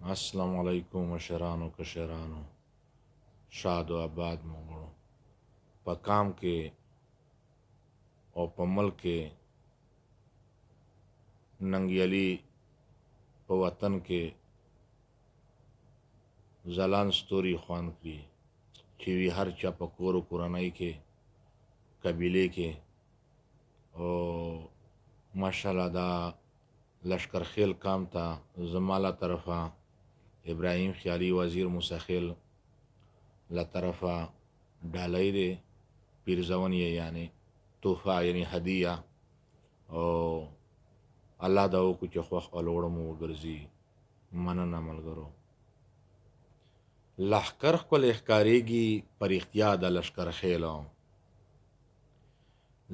السلام علیکم مشرانو کشرانو شاد و آباد مغړو په کام کې او په ملک کې ننګیالي په وطن کې ځلان ستوري خوان کړي چې وي هر چا په کور و کورنۍ کې قبیلې کې او ماشاءالله دا لشکر خیل کام ته زما له طرفه ابراهیم خیالي وزیر موسی له طرفه ډالۍ دی پیرزون یې یعنی تحفه یعنی هدیه او الله دا وکړو چې خوښ او لوړه مو وګرځي. مننه ملګرو. لښکر ښکلی ښکارېږي په رښتیا د لښکر خیلو،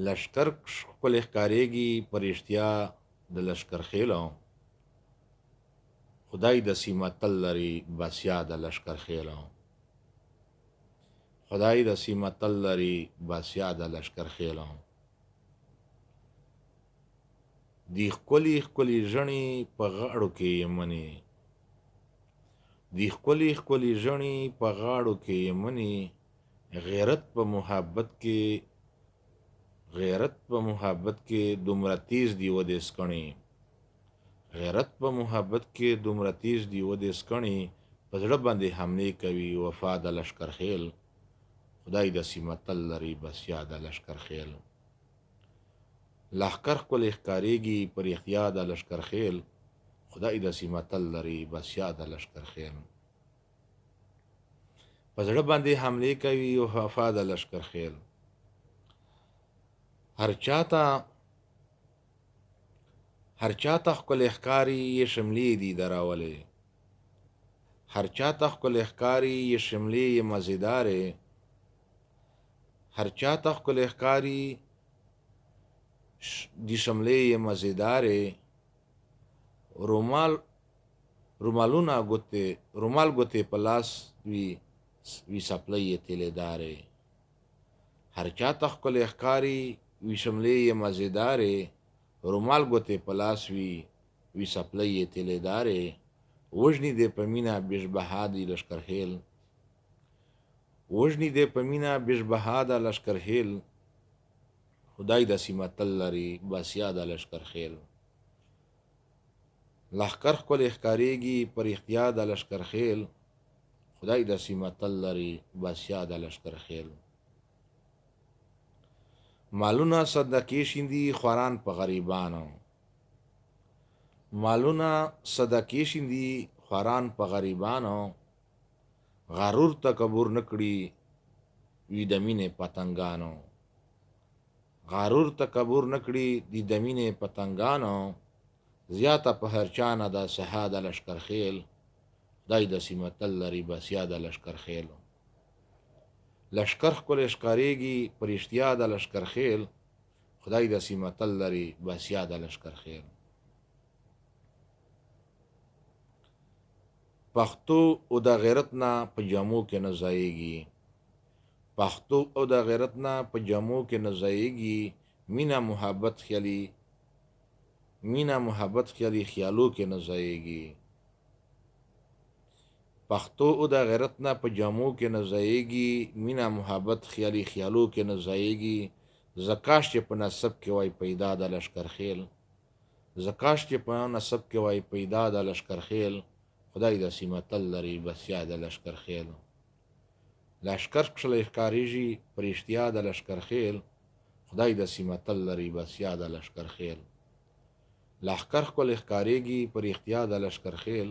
لښکر ښکلی ښکارېږي په رښتیا د لښکر خیلو، خدای د سیمه تل لري بس یا د لښکر خیلو، خدای د سیمه تل لري بس یا د لښکر خیلو. دی ښکلي ښکلي ژڼي په غاړو کې یې مني، دی ښکلي ښکلي ژڼي په غاړو کې یې مني، غیرت په محبت کې، غیرت په محبت کې دومره تیز دی ودې سکڼي، غیرت په محبت کې دومره تیز دی ودې سکڼي، په زړه باندې حملې کوي وفا د لښکر خیل، خدای د سیمه تل لري بس یا د لښکر خیل. لښکر ښکلی ښکارېږي په رښتیا د لښکر خیل، خدای د سیمه تل لري بس یا د لښکر خیل. په زړه باندې حملې کوي وفا د لښکر خیل. هر چاته ښکلی ښکاري یې شملې دي دراولې، هر چاته ښکلی ښکاري یې شملې یې مزیدارې، هر چاته ښکلی ښکاري دی شملې یې مزیدارې، رومال ګوتې په لاس وي سپلۍ یې تیلېدارې، هر چاته ښکلی ښکاري وي شملې یې مزیدارې، رومال ګوتې په لاس وي سپلۍ یې تیلېدارې، وژني دې په مینه بېشبها دی لښکر خیل، وژني دې په مینه بېشبها د لښکر خیل، خدای د سیمه تل لري بس یا د لښکر خیل. لښکر ښکلی ښکارېږي په رښتیا د لښکر خیل، خدای د سیمه تل لري بس یا د لښکر خیل. مالونه صدقې شیندي خوران په غریبانو، مالونه صدقې شیندي خوران په غریبانو، غرور تکبر نه کړي وي د مینې پتنګانو، غرور تکبر نه کړي دي د مینې پتنګانو، زیاته په هر چا نه د سها د لښکر خیل، خدای د سیمه تل لري بس یا د لښکر خیل. لښکر ښکلی ښکارېږي په رښتیا د لښکر خیل، خدای د سیمه تل لري بس یا د لښکر خیل. پښتو او د غیرت نه په جامو کې نه ځایږي، پښتو او د غیرت نه په جامو کې نه ځایږي، مینه محبت خیالي، مینه محبت خیالي خیالو کې نه ځایږي، پښتو او د غیرت نه په جامو کې نه ځایږي، مینه محبت خیالي خیالو کې نه ځایږي، زکاش چې په نسب کې وای پیدا د لښکر خیل، زکاش چې په نسب کې وای پیدا د لښکر خیل، خدای د سیمه تل لري بس یا د لښکر خیل. لښکر ښکلی ښکارېږي په رښتیا د لښکر خیل، خدای د سیمه تل لري بس یا د لښکر خیل. لښکر ښکلی ښکارېږي په رښتیا د لښکر خیل،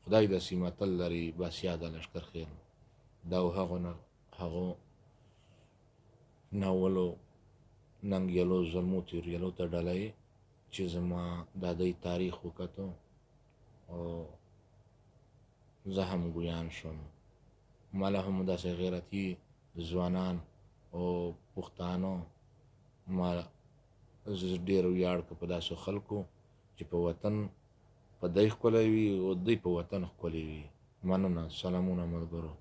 خدای د سیمه تل لري بس یا د لښکر خیل. دا هغو ناولو ننګیالو زلمو تیریالو ته ډالۍ چې زما د دوی تاریخ وکتو او زه هم ګویان شوم. ماله هم داسې غیرتي ځوانان او پښتانه ما ډېر ویاړ که په داسې خلکو چې په وطن په دی ښکلی وي او دوی په وطن ښکلی وي. مننه، سلامونه ملګرو.